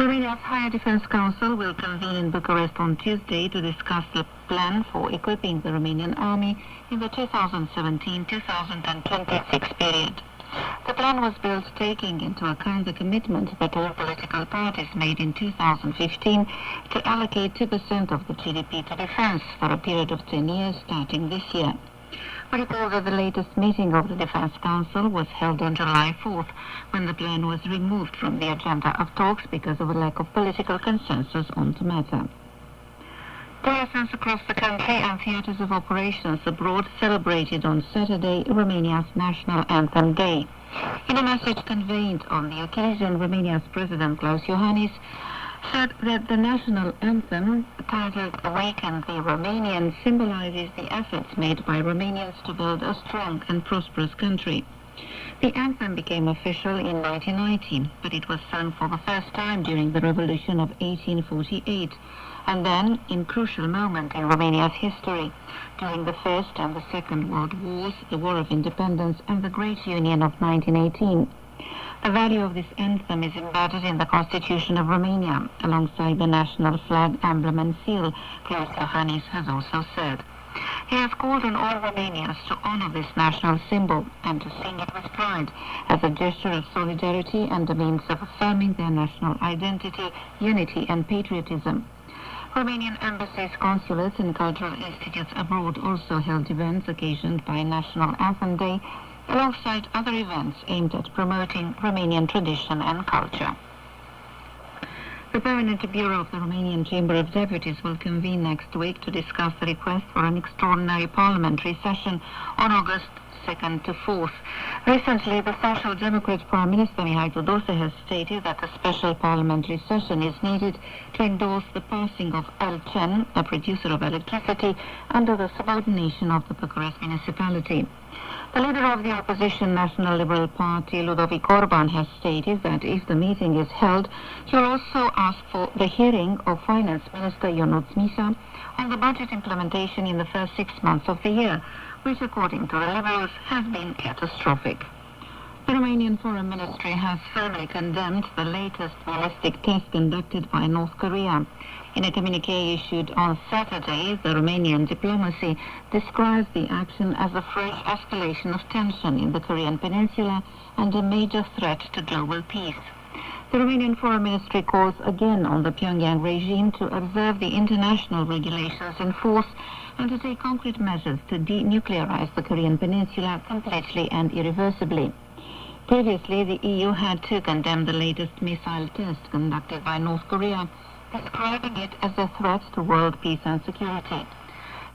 Romania's Higher Defence Council will convene in Bucharest on Tuesday to discuss the plan for equipping the Romanian Army in the 2017-2026 period. The plan was built taking into account the commitment that all political parties made in 2015 to allocate 2% of the GDP to defence for a period of 10 years starting this year. Recall that the latest meeting of the Defence Council was held on July 4th, when the plan was removed from the agenda of talks because of a lack of political consensus on the matter. Garrisons across the country and theatres of operations abroad celebrated on Saturday Romania's National Anthem Day. In a message conveyed on the occasion, Romania's President Klaus Iohannis said that the national anthem, titled Awaken the Romanian, symbolizes the efforts made by Romanians to build a strong and prosperous country. The anthem became official in 1990, but it was sung for the first time during the Revolution of 1848, and then in crucial moment in Romania's history, during the First and the Second World Wars, the War of Independence, and the Great Union of 1918. The value of this anthem is embedded in the Constitution of Romania, alongside the national flag, emblem and seal, Klaus Iohannis has also said. He has called on all Romanians to honor this national symbol and to sing it with pride as a gesture of solidarity and a means of affirming their national identity, unity and patriotism. Romanian embassies, consulates and cultural institutes abroad also held events occasioned by National Anthem Day, alongside other events aimed at promoting Romanian tradition and culture. The Permanent Bureau of the Romanian Chamber of Deputies will convene next week to discuss the request for an extraordinary parliamentary session on August 2nd to 4th. Recently, the Social Democrat Prime Minister Mihai Tudose has stated that a special parliamentary session is needed to endorse the passing of L600, a producer of electricity, under the subordination of the Bucharest municipality. The leader of the opposition National Liberal Party, Ludovic Orban, has stated that if the meeting is held, he will also ask for the hearing of Finance Minister Ionuț Misa on the budget implementation in the first 6 months of the year, which, according to the Liberals, has been catastrophic. The Romanian Foreign Ministry has firmly condemned the latest ballistic test conducted by North Korea. In a communiqué issued on Saturday, the Romanian diplomacy describes the action as a fresh escalation of tension in the Korean peninsula and a major threat to global peace. The Romanian Foreign Ministry calls again on the Pyongyang regime to observe the international regulations in force and to take concrete measures to denuclearize the Korean peninsula completely and irreversibly. Previously, the EU had to condemn the latest missile test conducted by North Korea, describing it as a threat to world peace and security.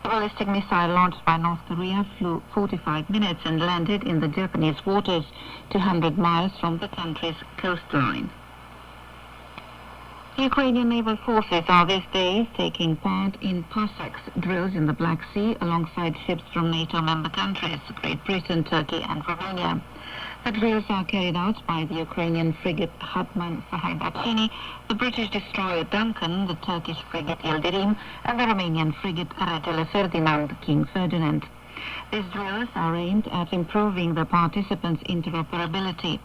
The ballistic missile launched by North Korea flew 45 minutes and landed in the Japanese waters, 200 miles from the country's coastline. Ukrainian naval forces are these days taking part in PASAX drills in the Black Sea alongside ships from NATO member countries, Great Britain, Turkey and Romania. The drills are carried out by the Ukrainian frigate Hetman Sahaibachini, the British destroyer Duncan, the Turkish frigate Yildirim, and the Romanian frigate Regele Ferdinand, King Ferdinand. These drills are aimed at improving the participants' interoperability.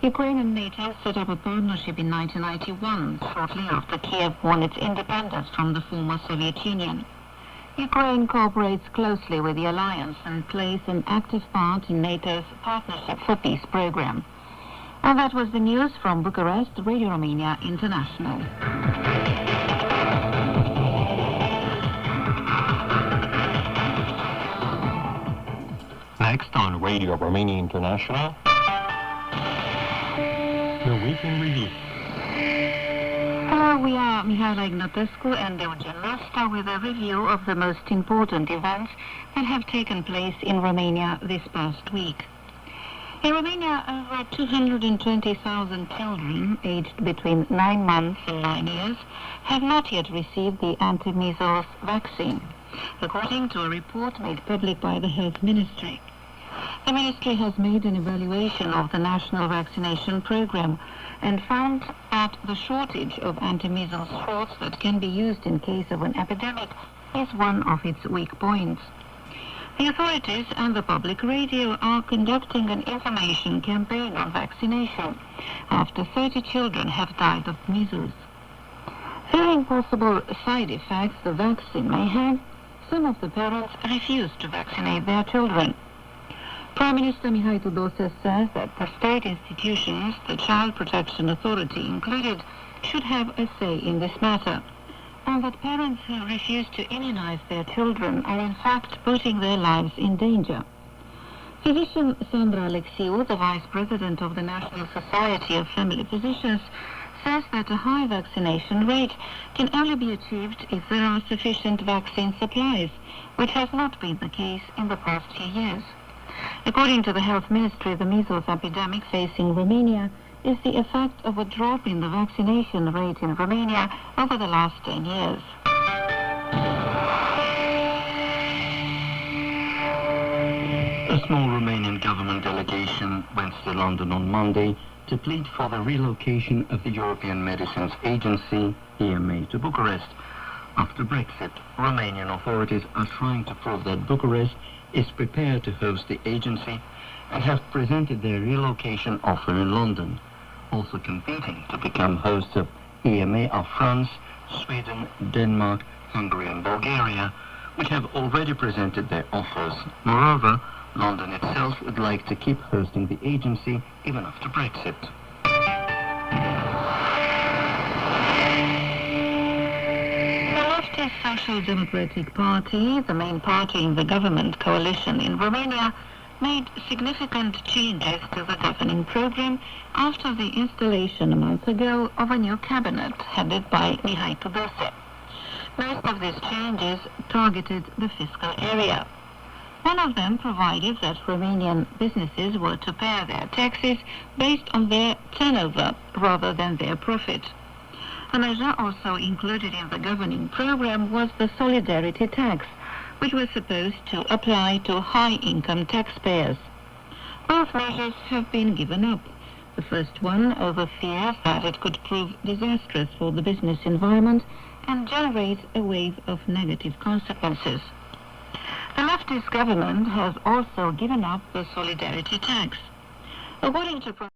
Ukraine and NATO set up a partnership in 1991, shortly after Kiev won its independence from the former Soviet Union. Ukraine cooperates closely with the alliance and plays an active part in NATO's Partnership for Peace program. And that was the news from Bucharest, Radio Romania International. Next on Radio Romania International, the Week in Review. Hello, we are Mihaela Ignatescu and Eugen Rasta with a review of the most important events that have taken place in Romania this past week. In Romania, over 220,000 children aged between 9 months and 9 years have not yet received the anti-measles vaccine, according to a report made public by the Health Ministry. The Ministry has made an evaluation of the national vaccination program and found that the shortage of anti-measles shots that can be used in case of an epidemic is one of its weak points. The authorities and the public radio are conducting an information campaign on vaccination after 30 children have died of measles. Fearing possible side effects the vaccine may have, some of the parents refuse to vaccinate their children. Prime Minister Mihai Tudose says that the state institutions, the Child Protection Authority included, should have a say in this matter, and that parents who refuse to immunize their children are in fact putting their lives in danger. Physician Sandra Alexiou, the Vice President of the National Society of Family Physicians, says that a high vaccination rate can only be achieved if there are sufficient vaccine supplies, which has not been the case in the past few years. According to the Health Ministry, the measles epidemic facing Romania is the effect of a drop in the vaccination rate in Romania over the last 10 years. A small Romanian government delegation went to London on Monday to plead for the relocation of the European Medicines Agency, EMA, to Bucharest. After Brexit, Romanian authorities are trying to prove that Bucharest is prepared to host the agency and have presented their relocation offer in London. Also competing to become hosts of EMA are France, Sweden, Denmark, Hungary and Bulgaria, which have already presented their offers. Moreover, London itself would like to keep hosting the agency even after Brexit. The leftist Social Democratic Party, the main party in the government coalition in Romania, made significant changes to the governing program after the installation a month ago of a new cabinet headed by Mihai Tudose. Most of these changes targeted the fiscal area. One of them provided that Romanian businesses were to pay their taxes based on their turnover rather than their profit. A measure also included in the governing program was the solidarity tax, which was supposed to apply to high-income taxpayers. Both measures have been given up. The first one over fears that it could prove disastrous for the business environment and generate a wave of negative consequences. The leftist government has also given up the solidarity tax. According to